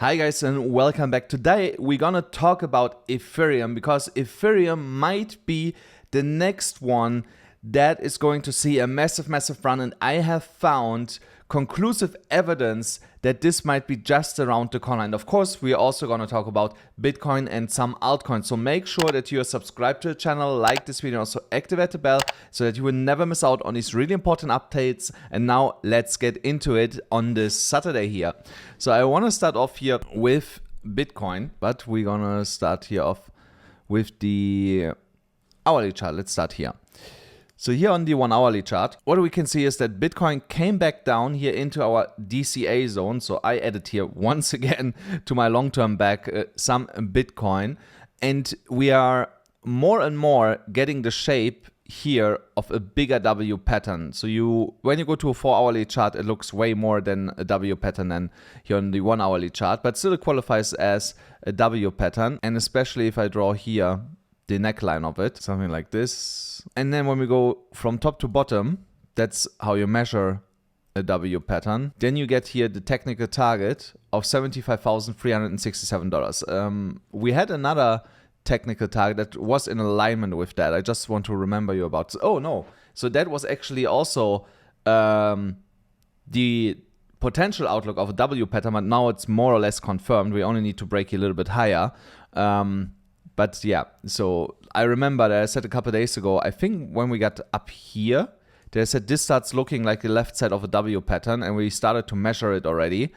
Hi guys and welcome back. Today we're gonna talk about Ethereum because Ethereum might be the next one that is going to see a massive run, and I have found conclusive evidence that this might be just around the corner. And of course we are also going to talk about Bitcoin and some altcoins, so make sure that you are subscribed to the channel, like this video, also activate the bell so that you will never miss out on these really important updates. And now let's get into it on this Saturday here. So I want to start off here with Bitcoin, but we're gonna start here off with the hourly chart. Let's start here. So here on the 1 hourly chart, what we can see is that Bitcoin came back down here into our DCA zone. So I added here once again to my long-term back some Bitcoin, and we are more and more getting the shape here of a bigger W pattern. So when you go to a 4 hourly chart, it looks way more than a W pattern than here on the 1 hourly chart, but still it qualifies as a W pattern. And especially if I draw here the neckline of it, something like this. And then when we go from top to bottom, that's how you measure a W pattern. Then you get here the technical target of $75,367. We had another technical target that was in alignment with that. I just want to remember you about. Oh no, so that was actually also the potential outlook of a W pattern, but now it's more or less confirmed. We only need to break a little bit higher. But yeah, so I remember that I said a couple days ago, I think when we got up here, they said this starts looking like the left side of a W pattern, and we started to measure it already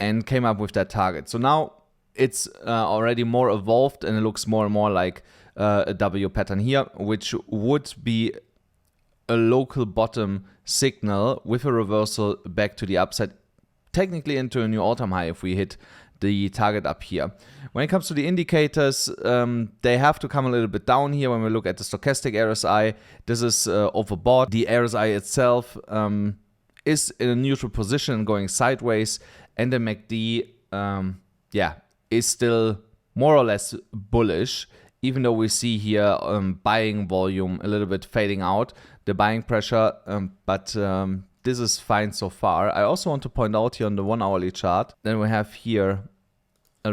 and came up with that target. So now it's already more evolved and it looks more and more like a W pattern here, which would be a local bottom signal with a reversal back to the upside, technically into a new all-time high if we hit the target up here. When it comes to the indicators, they have to come a little bit down here. When we look at the stochastic RSI, this is overbought. The RSI itself is in a neutral position going sideways, and the MACD is still more or less bullish, even though we see here buying volume a little bit fading out, the buying pressure, but this is fine so far. I also want to point out here on the 1 hourly chart, then we have here a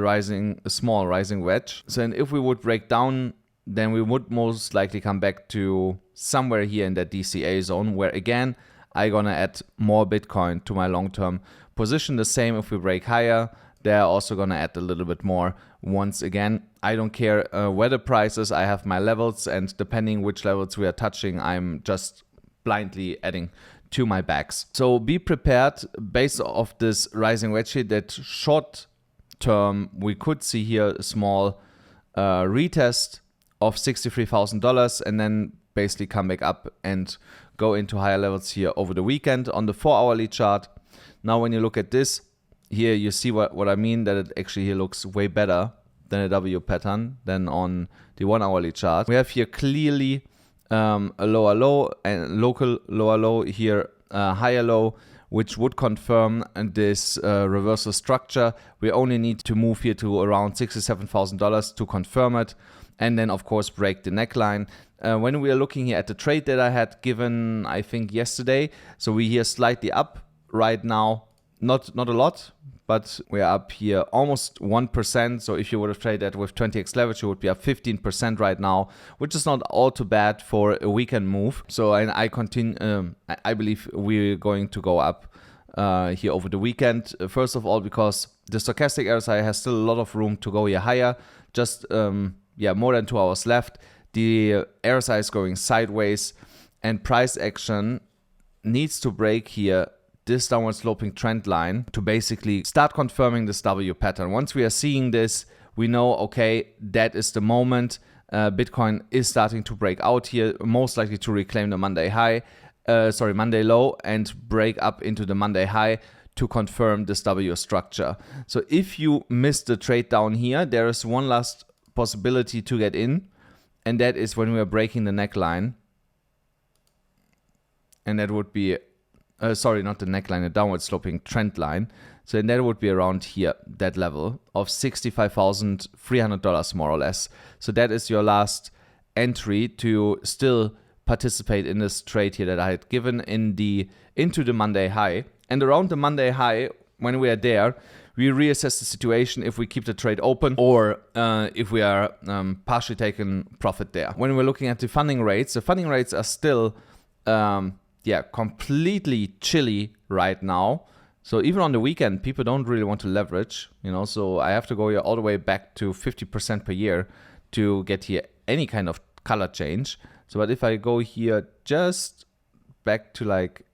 small rising wedge. So and if we would break down, then we would most likely come back to somewhere here in that DCA zone, where again, I'm gonna add more Bitcoin to my long-term position. The same if we break higher, they're also gonna add a little bit more. Once again, I don't care where the price is, I have my levels, and depending which levels we are touching, I'm just blindly adding to my bags. So be prepared based off this rising wedge here that short term we could see here a small retest of $63,000 and then basically come back up and go into higher levels here over the weekend on the 4 hourly chart. Now when you look at this here, you see what I mean, that it actually here looks way better than a W pattern than on the 1 hourly chart. We have here clearly a lower low and local lower low here, higher low, which would confirm this reversal structure. We only need to move here to around $67,000 to confirm it, and then of course break the neckline. When we are looking here at the trade that I had given, I think yesterday, so we here slightly up right now, not a lot, but we're up here almost 1%. So if you would have traded that with 20x leverage, you would be up 15% right now, which is not all too bad for a weekend move. So I believe we're going to go up here over the weekend. First of all, because the stochastic RSI has still a lot of room to go here higher. Just more than 2 hours left. The RSI is going sideways, and price action needs to break here this downward sloping trend line to basically start confirming this W pattern. Once we are seeing this, we know, okay, that is the moment. Bitcoin is starting to break out here, most likely to reclaim the Monday low and break up into the Monday high to confirm this W structure. So if you miss the trade down here, there is one last possibility to get in, and that is when we are breaking the neckline. And that would be not the neckline, a downward sloping trend line. So that would be around here, that level of $65,300 more or less. So that is your last entry to still participate in this trade here that I had given into the Monday high. And around the Monday high, when we are there, we reassess the situation if we keep the trade open or if we are partially taking profit there. When we're looking at the funding rates are still completely chilly right now. So even on the weekend, people don't really want to leverage, so I have to go here all the way back to 50% per year to get here any kind of color change. So, but if I go here just back to like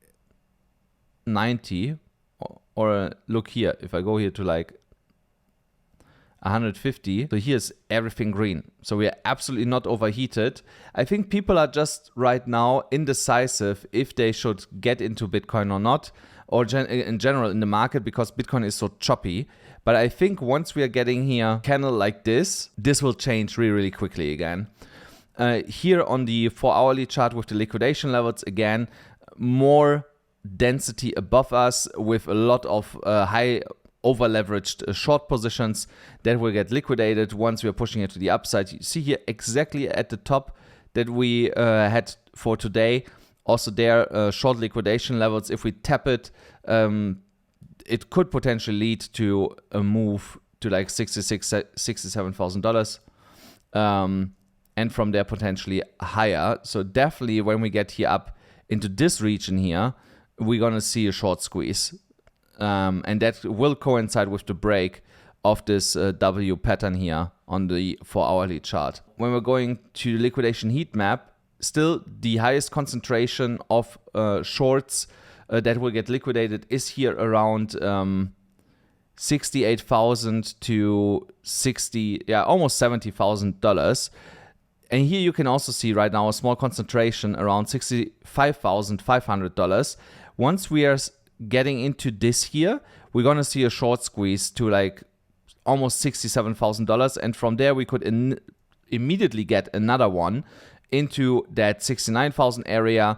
90, or look here, if I go here to like 150, so here's everything green. So we are absolutely not overheated. I think people are just right now indecisive if they should get into Bitcoin or not, or in general in the market, because Bitcoin is so choppy. But I think once we are getting here candle like this will change really, really quickly again. Here on the 4-hourly chart with the liquidation levels, again, more density above us with a lot of high over-leveraged short positions that will get liquidated once we are pushing it to the upside. You see here exactly at the top that we had for today. Also there, short liquidation levels. If we tap it, it could potentially lead to a move to like $67,000. And from there potentially higher. So definitely when we get here up into this region here, we're going to see a short squeeze. And that will coincide with the break of this W pattern here on the 4-hourly chart. When we're going to the liquidation heat map, still the highest concentration of shorts that will get liquidated is here around 68,000 to almost $70,000. And here you can also see right now a small concentration around $65,500. Once we are getting into this here, we're going to see a short squeeze to like almost $67,000. And from there, we could immediately get another one into that 69,000 area.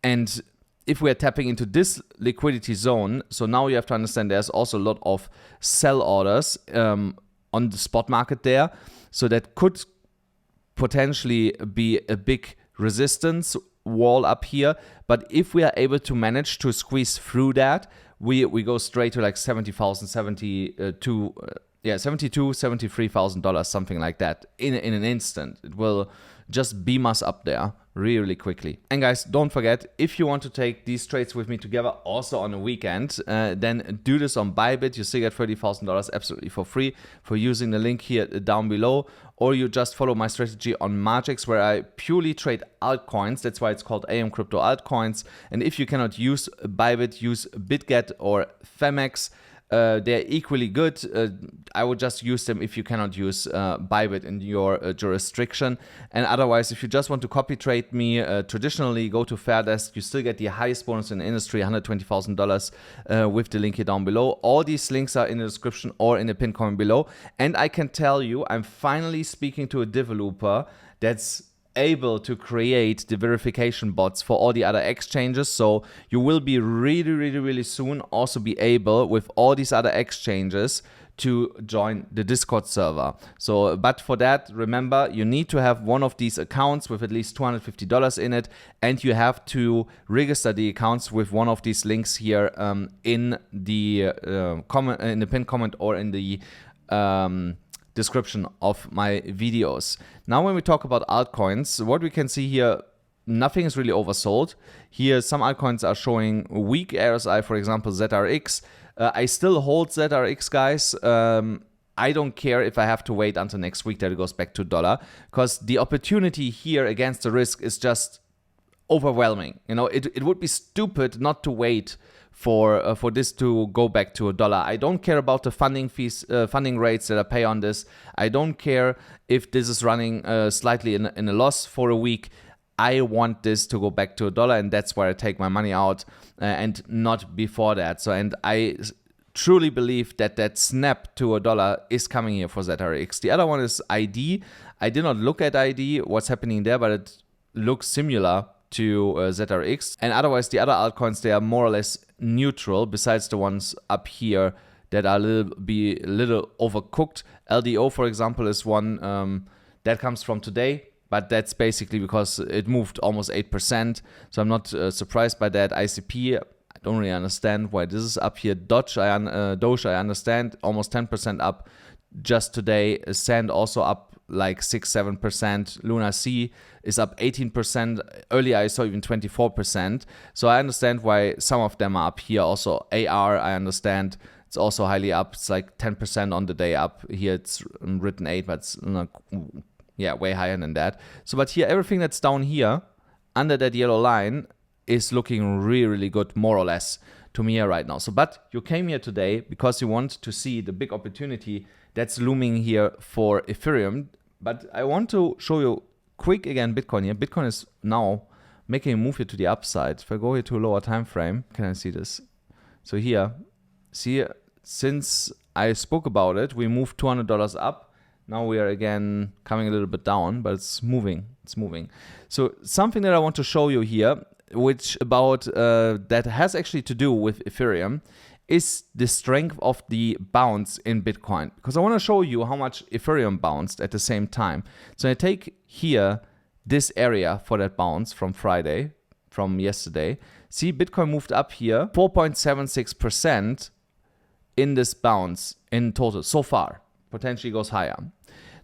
And if we are tapping into this liquidity zone, so now you have to understand there's also a lot of sell orders on the spot market there. So that could potentially be a big resistance wall up here. But if we are able to manage to squeeze through that, we go straight to like $73,000, something like that in an instant. It will just beam us up there really quickly. And guys, don't forget, if you want to take these trades with me together also on a weekend, then do this on BYBIT. You still get $30,000 absolutely for free for using the link here down below, or you just follow my strategy on Margex, where I purely trade altcoins. That's why it's called AMCrypto altcoins. And if you cannot use BYBIT, use BITGET or Phemex. They're equally good. I would just use them if you cannot use BYBIT in your jurisdiction. And otherwise, if you just want to copy trade me, traditionally go to FAIRDESK. You still get the highest bonus in the industry, $120,000 with the link here down below. All these links are in the description or in the pinned comment below. And I can tell you, I'm finally speaking to a developer that's able to create the verification bots for all the other exchanges. So you will be really soon also be able with all these other exchanges to join the Discord server. So, but for that, remember, you need to have one of these accounts with at least $250 in it, and you have to register the accounts with one of these links here in the comment, in the pinned comment, or in the description of my videos. Now when we talk about altcoins, what we can see here, nothing is really oversold. Here some altcoins are showing weak RSI, for example ZRX. I still hold ZRX, guys. I don't care if I have to wait until next week that it goes back to $1, because the opportunity here against the risk is just overwhelming. It would be stupid not to wait for this to go back to $1. I don't care about the funding fees, funding rates that I pay on this. I don't care if this is running slightly in a loss for a week. I want this to go back to $1, and that's where I take my money out, and not before that. So, and I truly believe that that snap to $1 is coming here for ZRX. The other one is ID. I did not look at ID, what's happening there, but it looks similar to ZRX. And otherwise, the other altcoins, they are more or less neutral, besides the ones up here that are a little overcooked. LDO, for example, is one that comes from today, but that's basically because it moved almost 8%. So I'm not surprised by that. ICP, I don't really understand why this is up here. Doge, I understand, almost 10% up just today. Sand also up like 6-7%. Luna C is up 18%. Earlier I saw even 24%. So I understand why some of them are up here. Also AR, I understand, it's also highly up. It's like 10% on the day up. Here it's written 8, but it's yeah, way higher than that. So but here everything that's down here under that yellow line is looking really, really good, more or less, to me here right now. So but you came here today because you want to see the big opportunity that's looming here for Ethereum. But I want to show you quick again Bitcoin here. Bitcoin is now making a move here to the upside. If I go here to a lower time frame, can I see this? So here, see, since I spoke about it, we moved $200 up. Now we are again coming a little bit down, but it's moving. It's moving. So something that I want to show you here, which about that has actually to do with Ethereum, is the strength of the bounce in Bitcoin. Because I want to show you how much Ethereum bounced at the same time. So I take here this area for that bounce from Friday, from yesterday. See, Bitcoin moved up here 4.76% in this bounce in total so far. Potentially goes higher.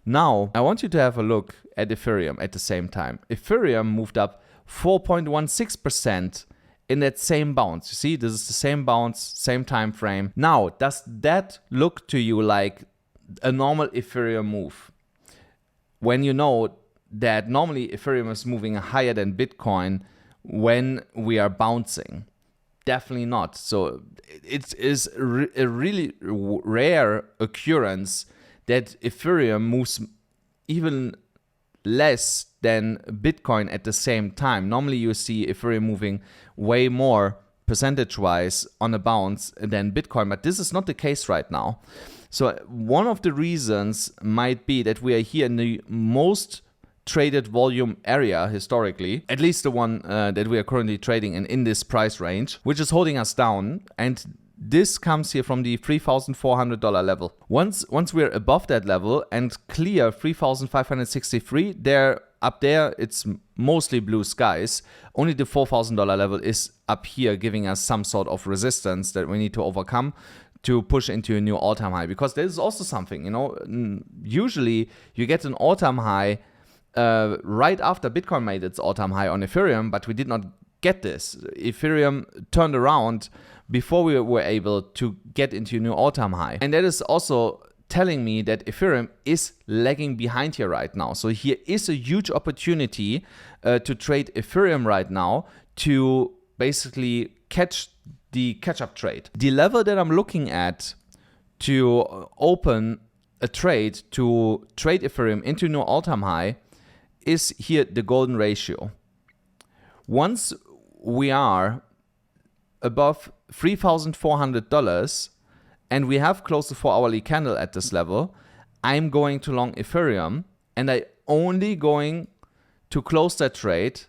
Now, I want you to have a look at Ethereum at the same time. Ethereum moved up 4.16% in that same bounce. You see, this is the same bounce, same time frame. Now, does that look to you like a normal Ethereum move? When you know that normally Ethereum is moving higher than Bitcoin when we are bouncing. Definitely not. So it is a really rare occurrence that Ethereum moves even less than Bitcoin at the same time. Normally you see Ethereum moving way more percentage-wise on a bounce than Bitcoin, but this is not the case right now. So one of the reasons might be that we are here in the most traded volume area historically, at least the one that we are currently trading in this price range, which is holding us down. And this comes here from the $3,400 level. Once we're above that level and clear 3,563, up there, it's mostly blue skies. Only the $4,000 level is up here, giving us some sort of resistance that we need to overcome to push into a new all-time high. Because there is also something, you know, usually you get an all-time high right after Bitcoin made its all-time high on Ethereum, but we did not get this. Ethereum turned around before we were able to get into a new all-time high. And that is also telling me that Ethereum is lagging behind here right now. So here is a huge opportunity to trade Ethereum right now to basically catch the catch-up trade. The level that I'm looking at to open a trade to trade Ethereum into a new all-time high is here the golden ratio. Once we are above $3,400 and we have close to 4-hourly candle at this level, I'm going to long Ethereum, and I only going to close that trade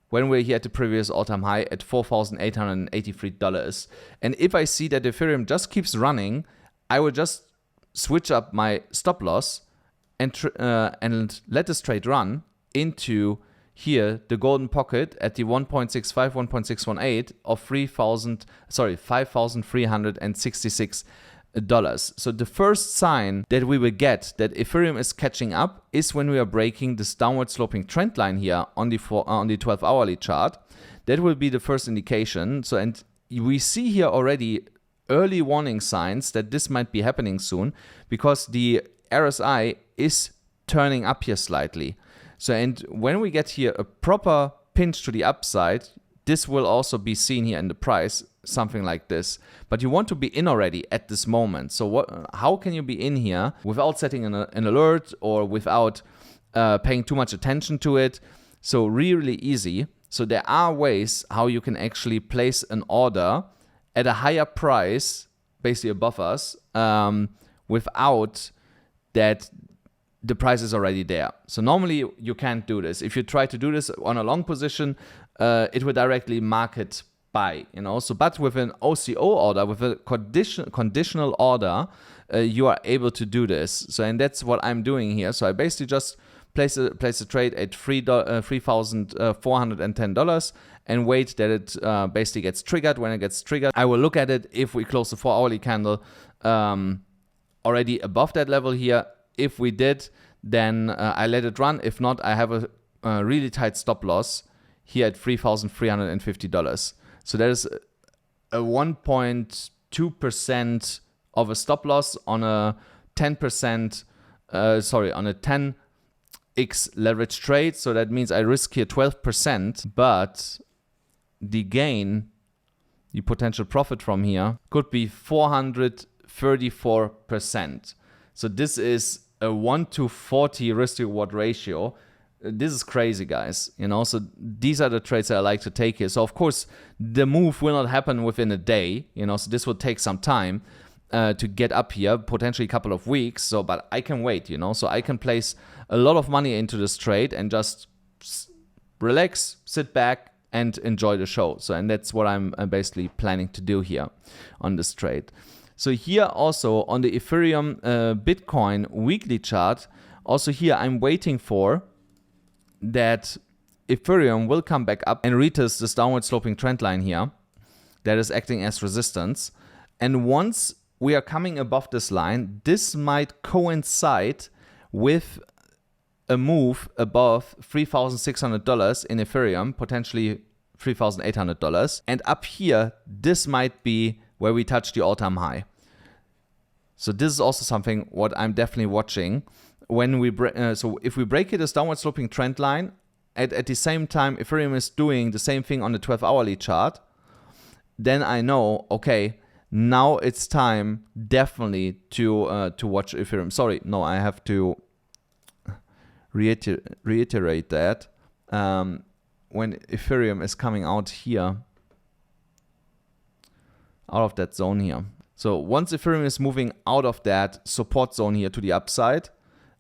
when we're here at the previous all-time high at $4,883. And if I see that Ethereum just keeps running, I will just switch up my stop loss and let this trade run into here the golden pocket at the 1.65, 1.618 of $5,366. So the first sign that we will get that Ethereum is catching up is when we are breaking this downward sloping trend line here on the 12-hourly chart. That will be the first indication. So, and we see here already early warning signs that this might be happening soon, because the RSI is turning up here slightly. So, and when we get here a proper pinch to the upside, this will also be seen here in the price, something like this. But you want to be in already at this moment. So how can you be in here without setting an alert or without paying too much attention to it? So really easy. So there are ways how you can actually place an order at a higher price, basically above us, without that the price is already there. So normally you can't do this. If you try to do this on a long position, it will directly market buy, you know. So, but with an OCO order, with a conditional order, you are able to do this. So, and that's what I'm doing here. So I basically just place a trade at $3,410 and wait that it basically gets triggered. When it gets triggered, I will look at it. If we close the 4-hourly candle already above that level here, if we did, then I let it run. If not, I have a really tight stop loss here at $3,350. So that is a 1.2% of a stop loss on a 10%, on a 10x leverage trade. So that means I risk here 12%, but the gain, the potential profit from here could be 434%. So this is a 1 to 40 risk reward ratio. This is crazy, guys. You know, so these are the trades that I like to take here. So of course, the move will not happen within a day. You know, so this will take some time to get up here, potentially a couple of weeks. So, but I can wait. You know, so I can place a lot of money into this trade and just relax, sit back, and enjoy the show. So, and that's what I'm basically planning to do here on this trade. So here also on the Ethereum Bitcoin weekly chart, also here I'm waiting for that Ethereum will come back up and retest this downward sloping trend line here that is acting as resistance. And once we are coming above this line, this might coincide with a move above $3,600 in Ethereum, potentially $3,800. And up here, this might be where we touch the all-time high. So this is also something what I'm definitely watching. When we so if we break it as downward sloping trend line, at the same time Ethereum is doing the same thing on the 12-hourly chart, then I know, okay, now it's time definitely to watch Ethereum. Sorry, no, I have to reiterate that when Ethereum is coming out here, out of that zone here. So once Ethereum is moving out of that support zone here to the upside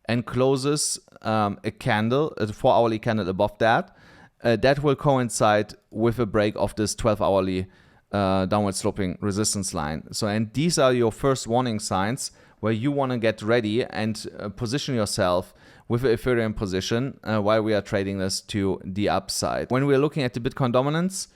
and closes a candle, a 4-hourly candle above that, that will coincide with a break of this 12-hourly downward sloping resistance line. So, and these are your first warning signs where you want to get ready and position yourself with an Ethereum position while we are trading this to the upside. When we're looking at the Bitcoin dominance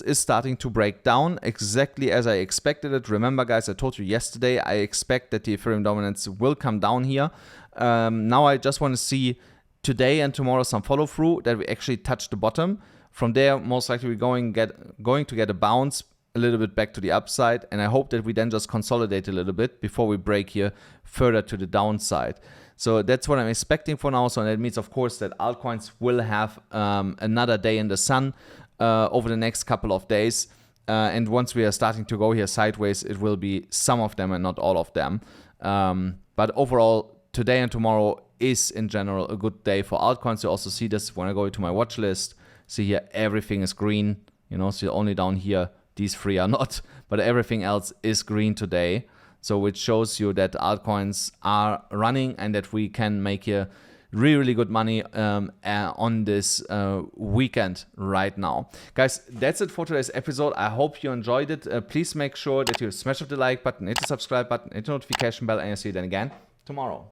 is starting to break down exactly as I expected it. Remember, guys, I told you yesterday, I expect that the Ethereum dominance will come down here. Now I just want to see today and tomorrow some follow through that we actually touch the bottom. From there, most likely we're going to get a bounce a little bit back to the upside. And I hope that we then just consolidate a little bit before we break here further to the downside. So that's what I'm expecting for now. So that means, of course, that altcoins will have another day in the sun over the next couple of days. And once we are starting to go here sideways, it will be some of them and not all of them. But overall, today and tomorrow is in general a good day for altcoins. You also see this when I go to my watch list. See here, everything is green. You know, so only down here, these three are not, but everything else is green today. So which shows you that altcoins are running and that we can make here really, really good money on this weekend right now. Guys, that's it for today's episode. I hope you enjoyed it. Please make sure that you smash up the like button, hit the subscribe button, hit the notification bell, and I'll see you then again tomorrow.